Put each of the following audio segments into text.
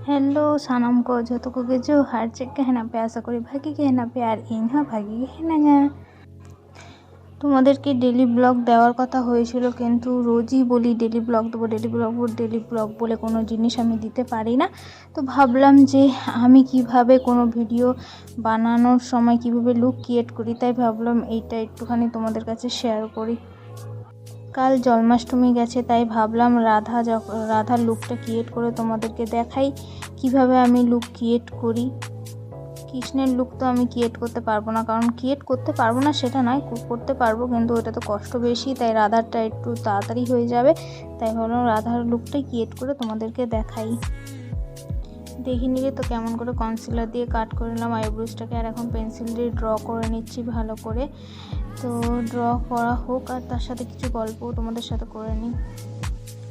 Hello सानम को जो को जो हार चेक कहना पे आशा करी भागी कहना पे और इन भागी कहना তোমাদেরকে ডেলি ব্লগ দেওয়ার কথা হয়েছিল, কিন্তু রোজই বলি ডেলি ব্লগ বলে কোনো জিনিস আমি দিতে পারি না। তো ভাবলাম যে আমি কিভাবে কোনো ভিডিও বানানোর সময় কিভাবে লুক ক্রিয়েট করি, তাই ভাবলাম এইটা একটুখানি তোমাদের কাছে শেয়ার করি। কাল জন্মাষ্টমী গেছে, তাই ভাবলাম রাধার লুকটা ক্রিয়েট করে তোমাদেরকে দেখাই কিভাবে আমি লুক ক্রিয়েট করি। কৃষ্ণের লুক তো আমি ক্রিয়েট করতে পারবো না, কারণ ক্রিয়েট করতে পারবো না সেটা নয়, করতে পারবো কিন্তু ওটা তো কষ্ট বেশি, তাই রাধারটা একটু তাড়াতাড়ি হয়ে যাবে। তাই ভাবলাম রাধার লুকটাই ক্রিয়েট করে তোমাদেরকে দেখাই। দেখে নিলে তো কেমন করে কনসিলার দিয়ে কাট করে নিলাম আইব্রোজটাকে, আর এখন পেন্সিল দিয়ে ড্র করে নিচ্ছি ভালো করে। তো ড্র করা হোক, আর তার সাথে কিছু গল্পও তোমাদের সাথে করে নিই।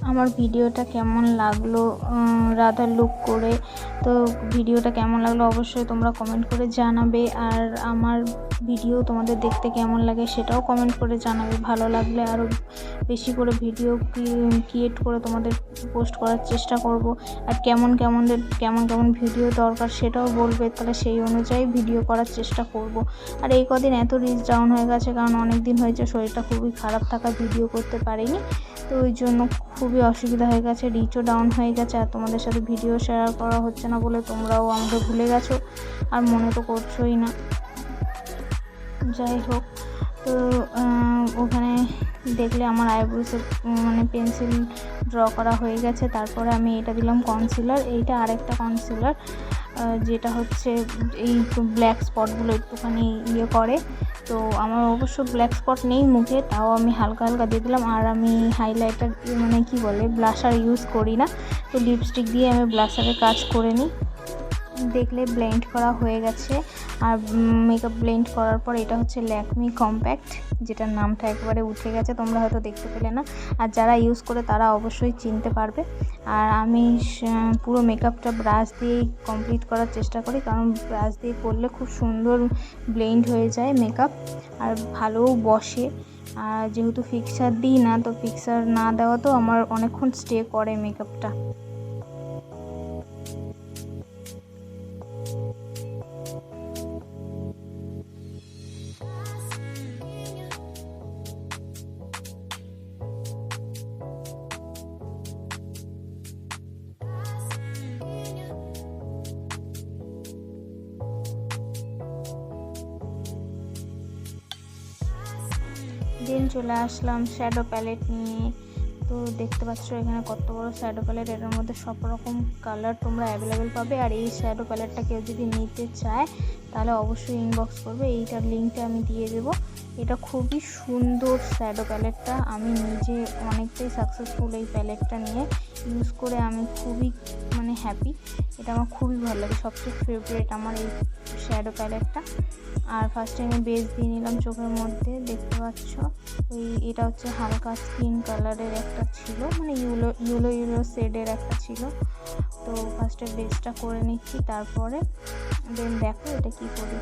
আমার ভিডিওটা কেমন লাগলো রাধার লুক করে, তো ভিডিওটা কেমন লাগলো অবশ্যই তোমরা কমেন্ট করে জানাবে। আর আমার ভিডিও তোমাদের দেখতে কেমন লাগে সেটাও কমেন্ট করে জানাবে। ভালো লাগলে আরও বেশি করে ভিডিও ক্রিয়েট করে তোমাদের পোস্ট করার চেষ্টা করব। আর কেমন কেমন ভিডিও দরকার সেটাও বলবে, তাহলে সেই অনুযায়ী ভিডিও করার চেষ্টা করব। আর এই কদিন এত রিচ ডাউন হয়ে গেছে, কারণ অনেক দিন হয়েছে শরীরটা খুবই খারাপ থাকা, ভিডিও করতে পারিনি। তো ওই জন্য খুবই অসুবিধা হয়ে গেছে, রিচও ডাউন হয়ে গেছে। আর তোমাদের সাথে ভিডিও শেয়ার করা হচ্ছে না বলে তোমরাও আমাকে ভুলে গেছো, আর মনে তো করছোই না। যাই হোক, তো ওখানে দেখলে আমার আইব্রোসে মানে পেন্সিল ড্র করা হয়ে গেছে। তারপরে আমি এটা দিলাম কনসিলার। এইটা আরেকটা কনসিলার, যেটা হচ্ছে এই ব্ল্যাক স্পটগুলো একটুখানি করে। তো আমার অবশ্য ব্ল্যাক স্পট নেই মুখে, তাও আমি হালকা হালকা দিয়ে দিলাম। আর আমি হাইলাইটার মানে কি বলে ব্লাশার ইউজ করি না, তো লিপস্টিক দিয়ে আমি ব্লাশারের কাজ করে নিই। দেখলে ব্লেন্ড করা হয়ে গেছে। আর মেকআপ ব্লেন্ড করার পর এটা হচ্ছে ল্যাকমি কম্প্যাক্ট, যেটার নামটা একবারে উঠে গেছে, তোমরা হয়তো দেখতে পেলে না। আর যারা ইউজ করে তারা অবশ্যই চিনতে পারবে। আর আমি পুরো মেকআপটা ব্রাশ দিয়েই কমপ্লিট করার চেষ্টা করি, কারণ ব্রাশ দিয়ে করলে খুব সুন্দর ব্লেন্ড হয়ে যায় মেকআপ, আর ভালোও বসে। আর যেহেতু ফিক্সার দিই না, তো ফিক্সার না দেওয়া তো আমার অনেকক্ষণ স্টে করে মেকআপটা। দেন চলে আসলাম শ্যাডো প্যালেট নিয়ে। তো দেখতে পাচ্ছ এখানে কত বড় শ্যাডো প্যালেট, এটার মধ্যে সব রকম কালার তোমরা অ্যাভেলেবেল পাবে। আর এই শ্যাডো প্যালেটটা কেউ যদি নিতে চায় তাহলে অবশ্যই ইনবক্স করবে, এইটার লিঙ্কটা আমি দিয়ে দেবো। এটা খুবই সুন্দর শ্যাডো প্যালেটটা, আমি নিজে অনেকটাই সাকসেসফুল এই প্যালেটটা নিয়ে। ইউজ করে আমি খুবই মানে হ্যাপি, এটা আমার খুবই ভালো লাগে, সবচেয়ে ফেভারিট আমার এই শ্যাডো প্যালেটটা। আর ফার্স্টে আমি বেস দিয়ে নিলাম চোখের মধ্যে, দেখতে পাচ্ছ এটা হচ্ছে হালকা স্কিন কালারের একটা ছিল, মানে ইয়েলো শেডের একটা ছিল। তো ফার্স্টে বেসটা করে নিচ্ছি, তারপরে দেন দেখো এটা কি করি।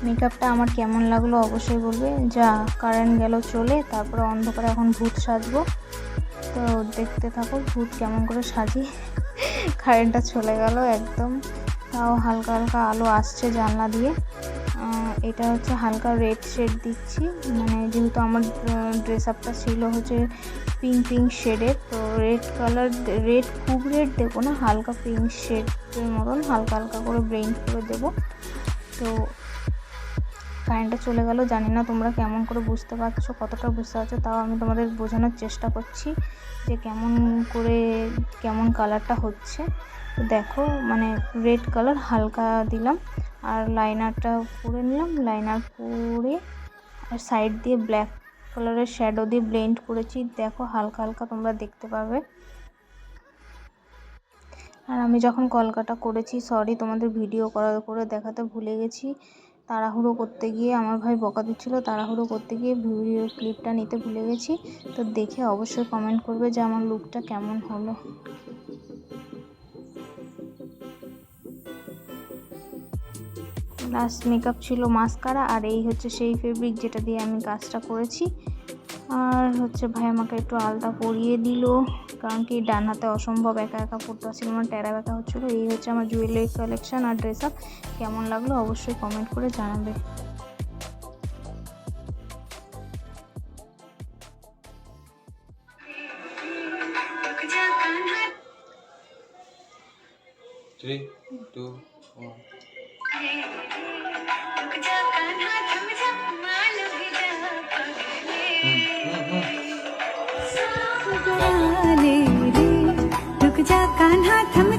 মেকআপটা আমার কেমন লাগলো অবশ্যই বলবে। যা কারেন্ট গেল চলে, তারপরে অন্ধকারে এখন ভূত সাজবো। তো দেখতে থাকো ভূত কেমন করে সাজি। কারেন্টটা চলে গেল একদম, তাও হালকা হালকা আলো আসছে জানলা দিয়ে। এটা হচ্ছে হালকা রেড শেড দিচ্ছি, মানে যেহেতু আমার ড্রেস আপটা ছিল হচ্ছে পিঙ্ক শেডের, তো রেড খুব রেড দেবো না, হালকা পিঙ্ক শেডের মতন হালকা হালকা করে ব্লেন্ড করে দেবো। তো কারেন্টটা চলে গেল, জানি না তোমরা কেমন করে বুঝতে পারছো, কতটা বুঝতে পারছো, তাও আমি তোমাদের বোঝানোর চেষ্টা করছি যে কেমন কালারটা হচ্ছে। তো দেখো মানে রেড কালার হালকা দিলাম, আর লাইনারটা করে নিলাম। লাইনার করে আর সাইড দিয়ে ব্ল্যাক কালারের শ্যাডো দিয়ে ব্লেন্ড করেছি, দেখো হালকা হালকা তোমরা দেখতে পাবে। আর আমি যখন কলকাটা করেছি, সরি তোমাদের ভিডিও করে দেখাতে ভুলে গেছি, তাড়াহুড়ো করতে গিয়ে আমার ভাই বকা দিচ্ছিলো, তাড়াহুড়ো করতে গিয়ে ভিডিও ক্লিপটা নিতে ভুলে গেছি। তো দেখে অবশ্যই কমেন্ট করবে যে আমার লুকটা কেমন হলো। লাস্ট মেকআপ ছিল মাস্কারা, আর এই হচ্ছে সেই ফেব্রিক যেটা দিয়ে আমি কাজটা করেছি। আর হচ্ছে ভাই আমাকে একটু আলতা পরিয়ে দিল, কারণ কি ডান হাতে অসম্ভব একা একা পড়তে পারছিল, আমার টেরা ব্যাকা হচ্ছিলো। এই হচ্ছে আমার জুয়েলারি কালেকশন আর ড্রেস আপ। কেমন লাগলো অবশ্যই কমেন্ট করে জানাবে। Three, two, one. रुक जा कान्हा थम